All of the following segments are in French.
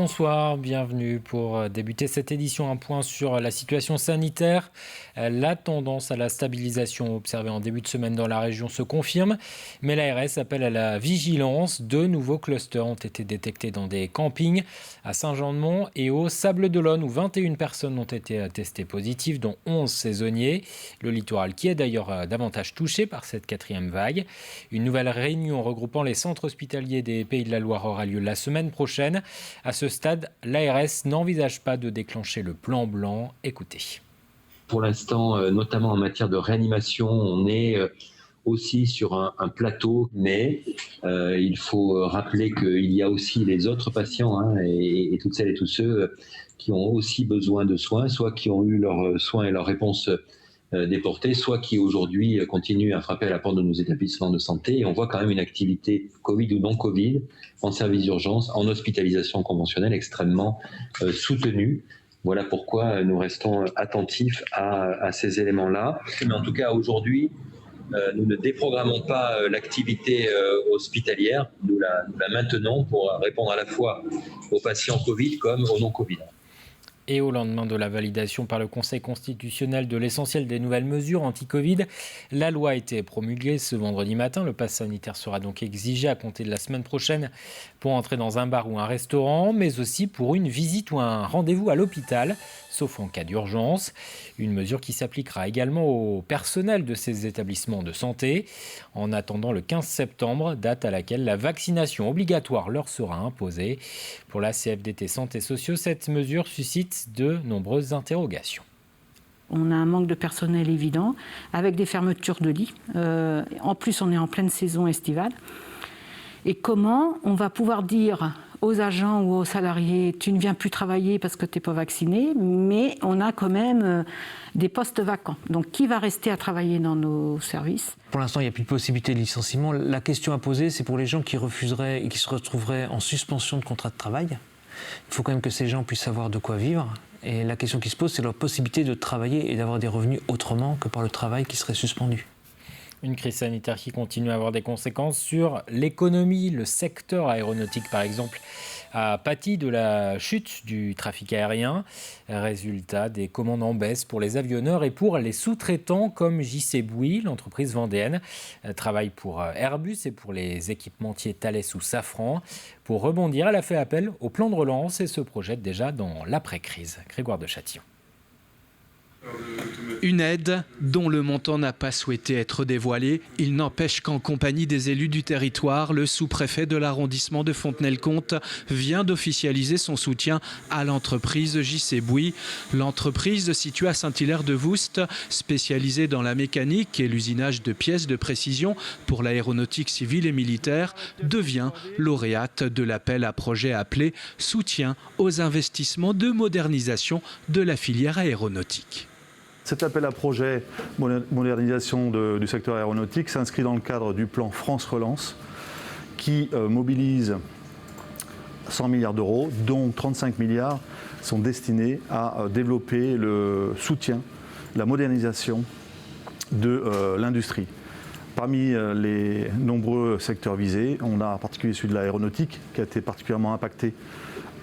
Bonsoir, bienvenue pour débuter cette édition. Un point sur la situation sanitaire. La tendance à la stabilisation observée en début de semaine dans la région se confirme, mais l'ARS appelle à la vigilance. 2 nouveaux clusters ont été détectés dans des campings à Saint-Jean-de-Mont et au Sables-d'Olonne où 21 personnes ont été testées positives, dont 11 saisonniers. Le littoral qui est d'ailleurs davantage touché par cette 4e vague. Une nouvelle réunion regroupant les centres hospitaliers des Pays de la Loire aura lieu la semaine prochaine. À ce stade, l'ARS n'envisage pas de déclencher le plan blanc. Écoutez. Pour l'instant, notamment en matière de réanimation, on est aussi sur un plateau, mais il faut rappeler qu'il y a aussi les autres patients et toutes celles et tous ceux qui ont aussi besoin de soins, soit qui ont eu leurs soins et leurs réponses déportées, soit qui aujourd'hui continuent à frapper à la porte de nos établissements de santé. Et on voit quand même une activité Covid ou non Covid en service d'urgence, en hospitalisation conventionnelle extrêmement soutenue. Voilà pourquoi nous restons attentifs à ces éléments-là. Mais en tout cas, aujourd'hui, nous ne déprogrammons pas l'activité hospitalière. Nous la maintenons pour répondre à la fois aux patients Covid comme aux non-Covid. Et au lendemain de la validation par le Conseil constitutionnel de l'essentiel des nouvelles mesures anti-Covid, la loi a été promulguée ce vendredi matin. Le pass sanitaire sera donc exigé à compter de la semaine prochaine pour entrer dans un bar ou un restaurant, mais aussi pour une visite ou un rendez-vous à l'hôpital, sauf en cas d'urgence. Une mesure qui s'appliquera également au personnel de ces établissements de santé. En attendant le 15 septembre, date à laquelle la vaccination obligatoire leur sera imposée. Pour la CFDT Santé Sociaux, cette mesure suscite de nombreuses interrogations. On a un manque de personnel évident, avec des fermetures de lits. En plus, on est en pleine saison estivale. Et comment on va pouvoir dire aux agents ou aux salariés « tu ne viens plus travailler parce que tu n'es pas vacciné », mais on a quand même des postes vacants. Donc qui va rester à travailler dans nos services ? Pour l'instant, il n'y a plus de possibilité de licenciement. La question à poser, c'est pour les gens qui refuseraient et qui se retrouveraient en suspension de contrat de travail. Il faut quand même que ces gens puissent avoir de quoi vivre. Et la question qui se pose, c'est leur possibilité de travailler et d'avoir des revenus autrement que par le travail qui serait suspendu. Une crise sanitaire qui continue à avoir des conséquences sur l'économie. Le secteur aéronautique, par exemple, a pâti de la chute du trafic aérien. Résultat, des commandes en baisse pour les avionneurs et pour les sous-traitants comme JC Bouygues, l'entreprise vendéenne, travaille pour Airbus et pour les équipementiers Thales ou Safran. Pour rebondir, elle a fait appel au plan de relance et se projette déjà dans l'après-crise. Grégoire de Châtillon. Une aide dont le montant n'a pas souhaité être dévoilé. Il n'empêche qu'en compagnie des élus du territoire, le sous-préfet de l'arrondissement de Fontenay-le-Comte vient d'officialiser son soutien à l'entreprise JC Bouygues. L'entreprise située à Saint-Hilaire-de-Voust, spécialisée dans la mécanique et l'usinage de pièces de précision pour l'aéronautique civile et militaire, devient lauréate de l'appel à projet appelé « Soutien aux investissements de modernisation de la filière aéronautique ». Cet appel à projet modernisation du secteur aéronautique s'inscrit dans le cadre du plan France Relance qui mobilise 100 milliards d'euros, dont 35 milliards sont destinés à développer le soutien, la modernisation de l'industrie. Parmi les nombreux secteurs visés, on a en particulier celui de l'aéronautique qui a été particulièrement impacté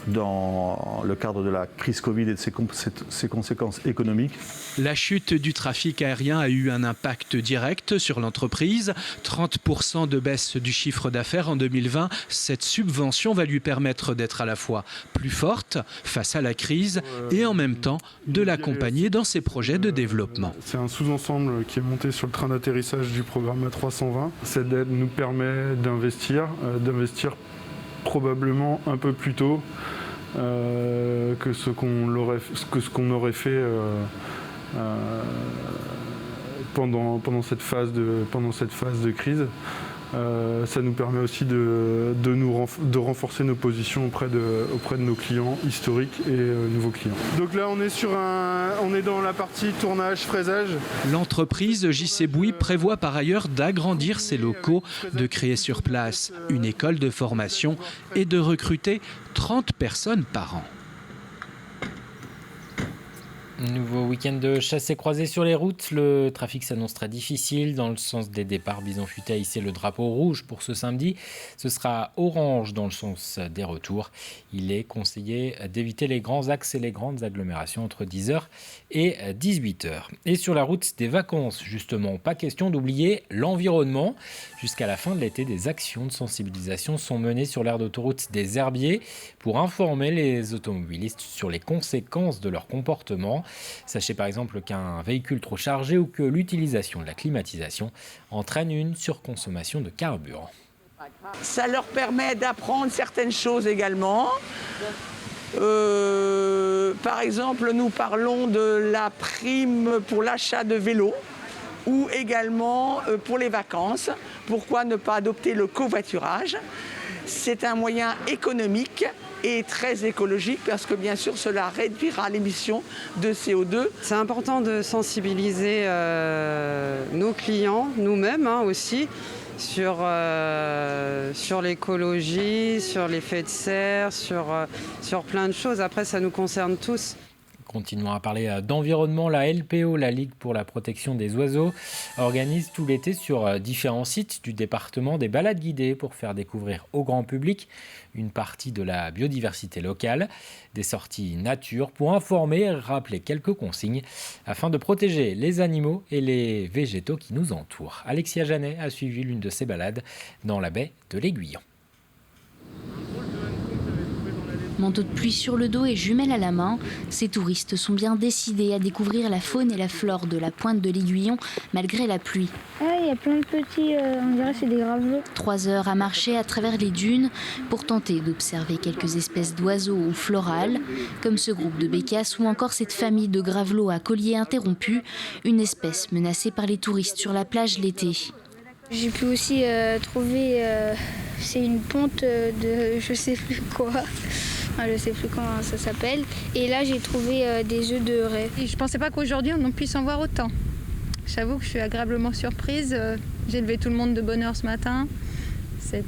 dans le cadre de la crise Covid et de ses conséquences économiques. La chute du trafic aérien a eu un impact direct sur l'entreprise. 30% de baisse du chiffre d'affaires en 2020. Cette subvention va lui permettre d'être à la fois plus forte face à la crise et en même temps de l'accompagner dans ses projets de développement. C'est un sous-ensemble qui est monté sur le train d'atterrissage du programme A320. Cette aide nous permet d'investir probablement un peu plus tôt que ce qu'on aurait fait pendant cette phase de crise. Ça nous permet aussi de renforcer nos positions auprès de nos clients historiques et nouveaux clients. Donc là, on est dans la partie tournage, fraisage. L'entreprise JC Bouygues prévoit par ailleurs d'agrandir ses locaux, de créer sur place une école de formation et de recruter 30 personnes par an. Nouveau week-end de chassés-croisés sur les routes. Le trafic s'annonce très difficile. Dans le sens des départs, Bison Futé a hissé le drapeau rouge pour ce samedi. Ce sera orange dans le sens des retours. Il est conseillé d'éviter les grands axes et les grandes agglomérations entre 10h et 18h. Et sur la route des vacances, justement, pas question d'oublier l'environnement. Jusqu'à la fin de l'été, des actions de sensibilisation sont menées sur l'aire d'autoroute des Herbiers pour informer les automobilistes sur les conséquences de leur comportement. Sachez par exemple qu'un véhicule trop chargé ou que l'utilisation de la climatisation entraîne une surconsommation de carburant. Ça leur permet d'apprendre certaines choses également. Par exemple, nous parlons de la prime pour l'achat de vélos ou également pour les vacances. Pourquoi ne pas adopter le covoiturage ? C'est un moyen économique et très écologique parce que bien sûr cela réduira l'émission de CO2. C'est important de sensibiliser nos clients, nous-mêmes aussi, sur l'écologie, sur l'effet de serre, sur plein de choses. Après, ça nous concerne tous. Continuons à parler d'environnement. La LPO, la Ligue pour la protection des oiseaux, organise tout l'été sur différents sites du département des balades guidées pour faire découvrir au grand public une partie de la biodiversité locale, des sorties nature pour informer et rappeler quelques consignes afin de protéger les animaux et les végétaux qui nous entourent. Alexia Janet a suivi l'une de ces balades dans la baie de l'Aiguillon. Manteau de pluie sur le dos et jumelles à la main, ces touristes sont bien décidés à découvrir la faune et la flore de la pointe de l'Aiguillon malgré la pluie. Ah, il y a plein de petits, on dirait c'est des gravelots. 3 heures à marcher à travers les dunes pour tenter d'observer quelques espèces d'oiseaux ou florales, comme ce groupe de bécasses ou encore cette famille de gravelots à collier interrompu, une espèce menacée par les touristes sur la plage l'été. J'ai pu aussi trouver, c'est une ponte de je sais plus quoi. Je ne sais plus comment ça s'appelle. Et là, j'ai trouvé des œufs de raie. Et je ne pensais pas qu'aujourd'hui, on puisse en voir autant. J'avoue que je suis agréablement surprise. J'ai levé tout le monde de bonne heure ce matin. C'est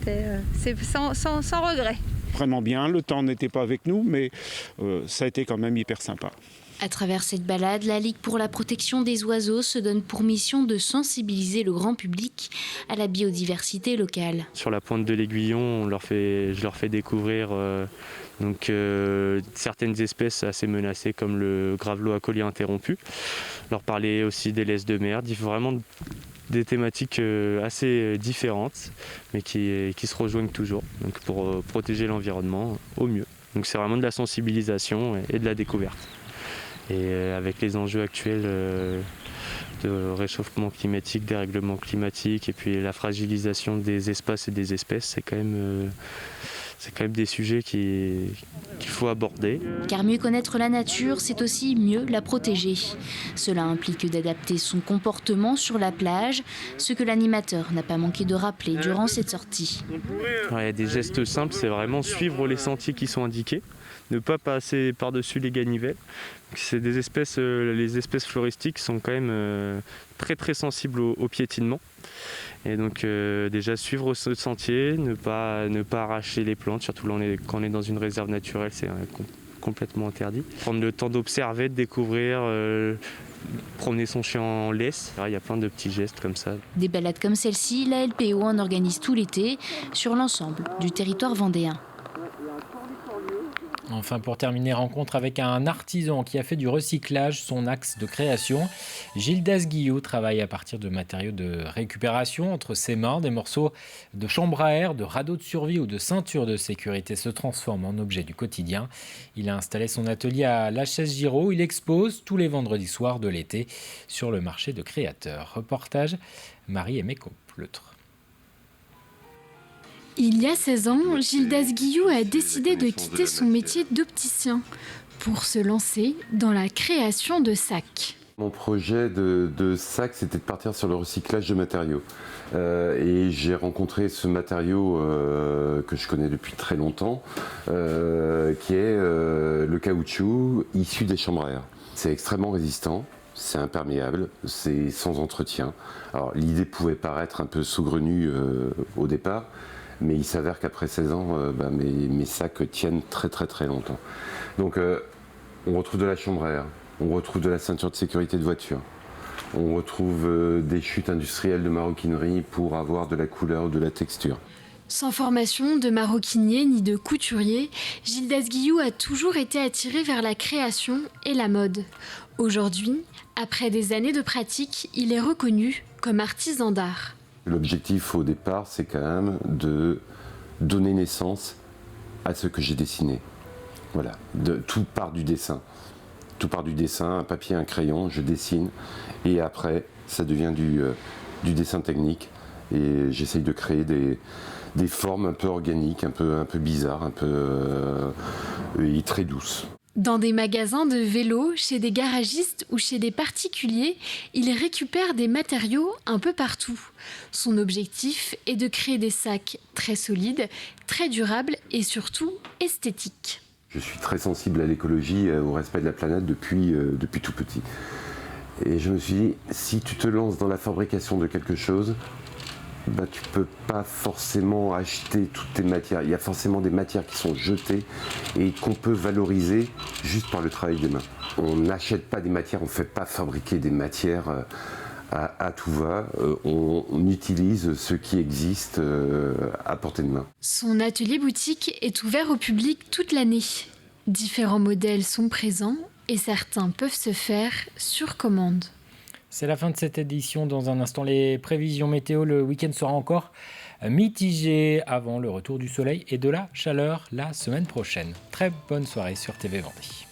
sans regret. Vraiment bien, le temps n'était pas avec nous, mais ça a été quand même hyper sympa. À travers cette balade, la Ligue pour la protection des oiseaux se donne pour mission de sensibiliser le grand public à la biodiversité locale. Sur la pointe de l'Aiguillon, je leur fais découvrir certaines espèces assez menacées comme le gravelot à collier interrompu. Leur parler aussi des laisses de mer, vraiment des thématiques assez différentes mais qui se rejoignent toujours donc pour protéger l'environnement au mieux. Donc c'est vraiment de la sensibilisation et de la découverte. Et avec les enjeux actuels de réchauffement climatique, dérèglement climatique et puis la fragilisation des espaces et des espèces, c'est quand même des sujets qu'il faut aborder. Car mieux connaître la nature, c'est aussi mieux la protéger. Cela implique d'adapter son comportement sur la plage, ce que l'animateur n'a pas manqué de rappeler durant cette sortie. Ouais, des gestes simples, c'est vraiment suivre les sentiers qui sont indiqués, ne pas passer par-dessus les ganivelles. C'est des espèces, les espèces floristiques sont quand même très très sensibles au piétinement. Et donc déjà suivre ce sentier, ne pas arracher les plantes, surtout là quand on est dans une réserve naturelle, c'est complètement interdit. Prendre le temps d'observer, de découvrir, promener son chien en laisse, il y a plein de petits gestes comme ça. Des balades comme celle-ci, la LPO en organise tout l'été sur l'ensemble du territoire vendéen. Enfin, pour terminer, rencontre avec un artisan qui a fait du recyclage son axe de création. Gildas Guillou travaille à partir de matériaux de récupération. Entre ses mains, des morceaux de chambre à air, de radeaux de survie ou de ceintures de sécurité se transforment en objets du quotidien. Il a installé son atelier à La Chaise-Giraud où il expose tous les vendredis soirs de l'été sur le marché de créateurs. Reportage Marie-Aimée Pleutre. Il y a 16 ans, Gildas Guillou a décidé de quitter son métier d'opticien pour se lancer dans la création de sacs. Mon projet de sac, c'était de partir sur le recyclage de matériaux. Et j'ai rencontré ce matériau que je connais depuis très longtemps, qui est le caoutchouc issu des chambres à air. C'est extrêmement résistant. C'est imperméable, c'est sans entretien. Alors l'idée pouvait paraître un peu saugrenue au départ, mais il s'avère qu'après 16 ans, mes sacs tiennent très très très longtemps. Donc on retrouve de la chambre à air, On retrouve de la ceinture de sécurité de voiture. On retrouve des chutes industrielles de maroquinerie pour avoir de la couleur ou de la texture. Sans formation de maroquinier ni de couturier, Gildas Guillou a toujours été attiré vers la création et la mode. Aujourd'hui, après des années de pratique, il est reconnu comme artisan d'art. L'objectif au départ, c'est quand même de donner naissance à ce que j'ai dessiné. Voilà, tout part du dessin. Tout part du dessin, un papier, un crayon, je dessine. Et après, ça devient du dessin technique. Et j'essaye de créer des formes un peu organiques, un peu bizarres, et très douces. Dans des magasins de vélos, chez des garagistes ou chez des particuliers, il récupère des matériaux un peu partout. Son objectif est de créer des sacs très solides, très durables et surtout esthétiques. Je suis très sensible à l'écologie, au respect de la planète depuis tout petit. Et je me suis dit, si tu te lances dans la fabrication de quelque chose, tu ne peux pas forcément acheter toutes tes matières. Il y a forcément des matières qui sont jetées et qu'on peut valoriser juste par le travail des mains. On n'achète pas des matières, on ne fait pas fabriquer des matières à tout va. On utilise ce qui existe à portée de main. Son atelier boutique est ouvert au public toute l'année. Différents modèles sont présents et certains peuvent se faire sur commande. C'est la fin de cette édition. Dans un instant, les prévisions météo. Le week-end sera encore mitigé avant le retour du soleil et de la chaleur la semaine prochaine. Très bonne soirée sur TV Vendée.